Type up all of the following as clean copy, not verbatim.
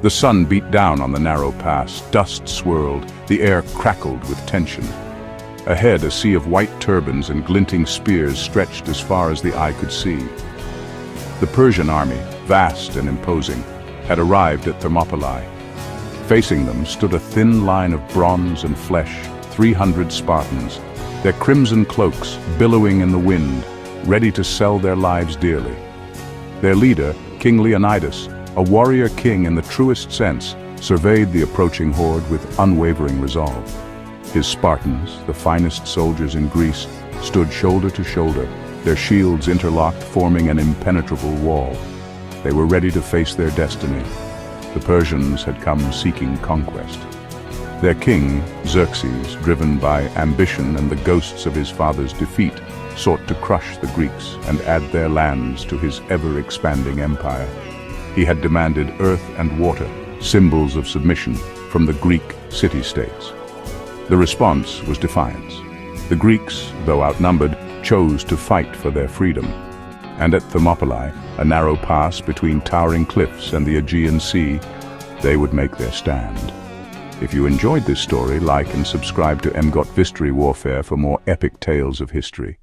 The sun beat down on the narrow pass, dust swirled, the air crackled with tension. Ahead, a sea of white turbans and glinting spears stretched as far as the eye could see. The Persian army, vast and imposing, had arrived at Thermopylae. Facing them stood a thin line of bronze and flesh, 300 Spartans, their crimson cloaks billowing in the wind, ready to sell their lives dearly. Their leader, King Leonidas, a warrior king in the truest sense, surveyed the approaching horde with unwavering resolve. His Spartans, the finest soldiers in Greece, stood shoulder to shoulder, their shields interlocked, forming an impenetrable wall. They were ready to face their destiny. The Persians had come seeking conquest. Their king, Xerxes, driven by ambition and the ghosts of his father's defeat, sought to crush the Greeks and add their lands to his ever-expanding empire. He had demanded earth and water, symbols of submission, from the Greek city-states. The response was defiance. The Greeks, though outnumbered, chose to fight for their freedom. And at Thermopylae, a narrow pass between towering cliffs and the Aegean Sea, they would make their stand. If you enjoyed this story, like and subscribe to emgotvhistory Warfare for more epic tales of history.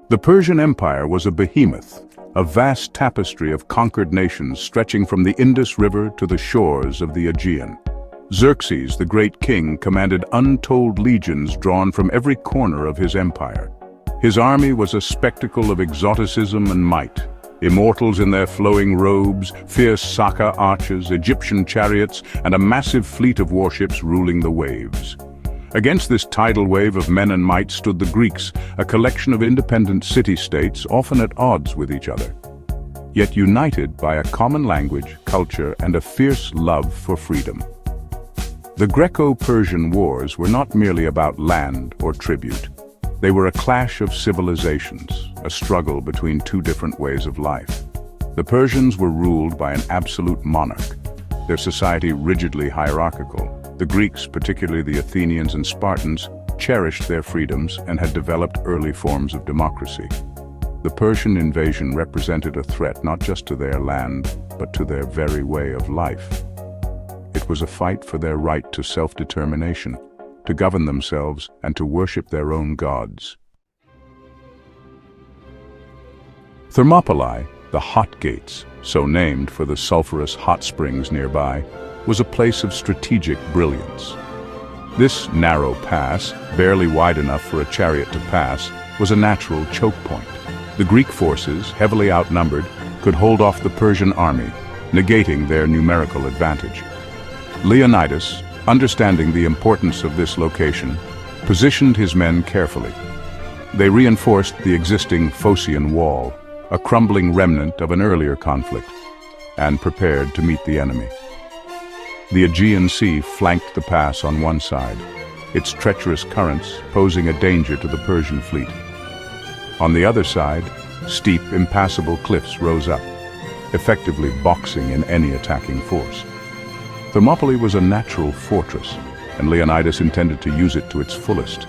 The Persian Empire was a behemoth, a vast tapestry of conquered nations stretching from the Indus River to the shores of the Aegean. Xerxes, the great king, commanded untold legions drawn from every corner of his empire. His army was a spectacle of exoticism and might. Immortals in their flowing robes, fierce Saka archers, Egyptian chariots, and a massive fleet of warships ruling the waves. Against this tidal wave of men and might stood the Greeks, a collection of independent city-states often at odds with each other, yet united by a common language, culture, and a fierce love for freedom. The Greco-Persian wars were not merely about land or tribute. They were a clash of civilizations, a struggle between two different ways of life. The Persians were ruled by an absolute monarch, their society rigidly hierarchical. The Greeks, particularly the Athenians and Spartans, cherished their freedoms and had developed early forms of democracy. The Persian invasion represented a threat not just to their land, but to their very way of life. It was a fight for their right to self-determination, to govern themselves and to worship their own gods. Thermopylae, the Hot Gates, so named for the sulfurous hot springs nearby, was a place of strategic brilliance. This narrow pass, barely wide enough for a chariot to pass, was a natural choke point. The Greek forces, heavily outnumbered, could hold off the Persian army, negating their numerical advantage. Leonidas, understanding the importance of this location, positioned his men carefully. They reinforced the existing Phocian wall, a crumbling remnant of an earlier conflict, and prepared to meet the enemy. The Aegean Sea flanked the pass on one side, its treacherous currents posing a danger to the Persian fleet. On the other side, steep, impassable cliffs rose up, effectively boxing in any attacking force. Thermopylae was a natural fortress, and Leonidas intended to use it to its fullest.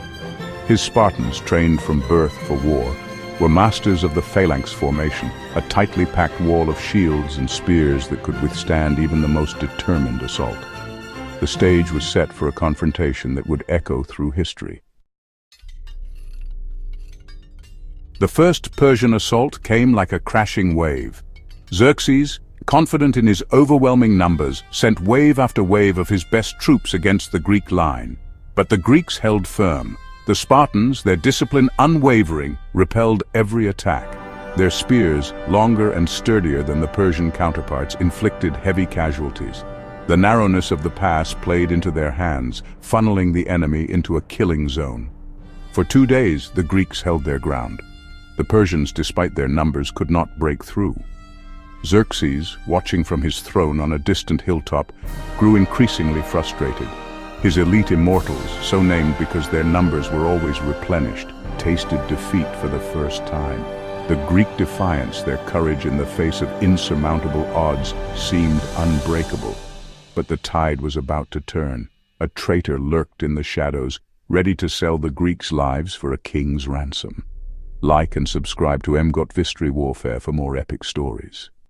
His Spartans, trained from birth for war, were masters of the phalanx formation, a tightly packed wall of shields and spears that could withstand even the most determined assault. The stage was set for a confrontation that would echo through history. The first Persian assault came like a crashing wave. Xerxes, confident in his overwhelming numbers, sent wave after wave of his best troops against the Greek line. But the Greeks held firm. The Spartans, their discipline unwavering, repelled every attack. Their spears, longer and sturdier than the Persian counterparts, inflicted heavy casualties. The narrowness of the pass played into their hands, funneling the enemy into a killing zone. For 2 days, the Greeks held their ground. The Persians, despite their numbers, could not break through. Xerxes, watching from his throne on a distant hilltop, grew increasingly frustrated. His elite immortals, so named because their numbers were always replenished, tasted defeat for the first time. The Greek defiance, their courage in the face of insurmountable odds, seemed unbreakable. But the tide was about to turn. A traitor lurked in the shadows, ready to sell the Greeks' lives for a king's ransom. Like and subscribe to emgotvhistory Warfare for more epic stories.